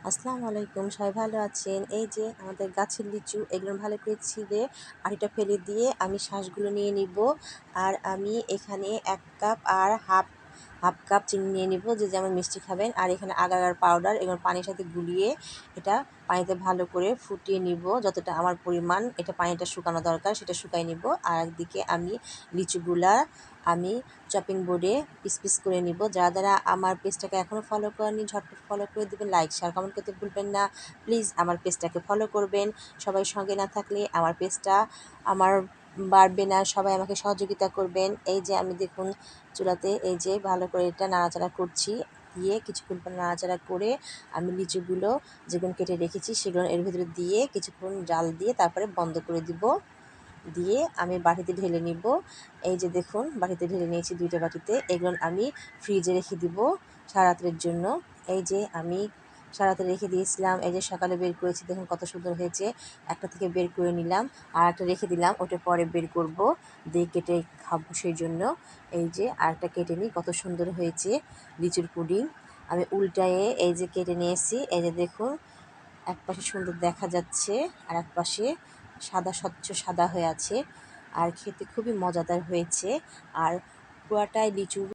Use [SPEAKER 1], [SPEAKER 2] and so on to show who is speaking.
[SPEAKER 1] আসসালামু আলাইকুম, সবাই ভালো আছেন? এই যে আমাদের গাছের লিচু, এগুলো ভালো করে ছিঁড়ে আটিটা ফেলে দিয়ে আমি শাঁসগুলো নিয়ে নিব। আর আমি এখানে 1 কাপ আর হাফ হাফ কাপ চিনি নিয়ে নিব, যে যেমন মিষ্টি খাবেন। আর এখানে আগার পাউডার, এগুলো পানির সাথে গুলিয়ে এটা পানিতে ভালো করে ফুটিয়ে নিব। যতটা আমার পরিমাণ এটা পানিটা শুকানো দরকার সেটা শুকাই নিব। আর একদিকে আমি লিচুগুলা আমি চপিং বোর্ডে পিস পিস করে নিব। যারা আমার পেজটাকে এখনও ফলো করেনি ঝটপট ফলো করে দেবেন, লাইক শেয়ার কমেন্ট করতে ভুলবেন না। প্লিজ আমার পেজটাকে ফলো করবেন। সবাই সঙ্গে না থাকলে আমার পেজটা আমার বাড়বে না। সবাই আমাকে সহযোগিতা করবেন। এই যে আমি দেখুন চুলাতে এই যে ভালো করে এটা নাড়াচাড়া করছি, দিয়ে কিছুক্ষণ পর নাড়াচাড়া করে আমি লিচুগুলো যেগুলো কেটে রেখেছি সেগুলো এর ভিতরে দিয়ে কিছুক্ষণ জাল দিয়ে তারপরে বন্ধ করে দিব। দিয়ে আমি বাটিতে ঢেলে নিব। এই যে দেখুন বাটিতে ঢেলে নিয়েছি 2টা বাটিতে। এগুলো আমি ফ্রিজে রেখে দিব সারা রাতের জন্য। এই যে আমি সারা রাতে রেখে দিয়েছিলাম, এই যে সকালে বের করেছি, দেখুন কত সুন্দর হয়েছে। একটা থেকে বের করে নিলাম, আর একটা রেখে দিলাম, ওটা পরে বের করব, দিয়ে কেটে খাবো সেই জন্য। এই যে আরেকটা কেটে নিই, কত সুন্দর হয়েছে লিচুর পুডিং। আমি উল্টায়ে এই যে কেটে নিয়েছি। এই যে দেখুন এক পাশে সুন্দর দেখা যাচ্ছে আর এক পাশে সাদা, স্বচ্ছ সাদা হয়ে আছে। আর খেতে খুবই মজাদার হয়েছে। আর পুরাটাই লিচু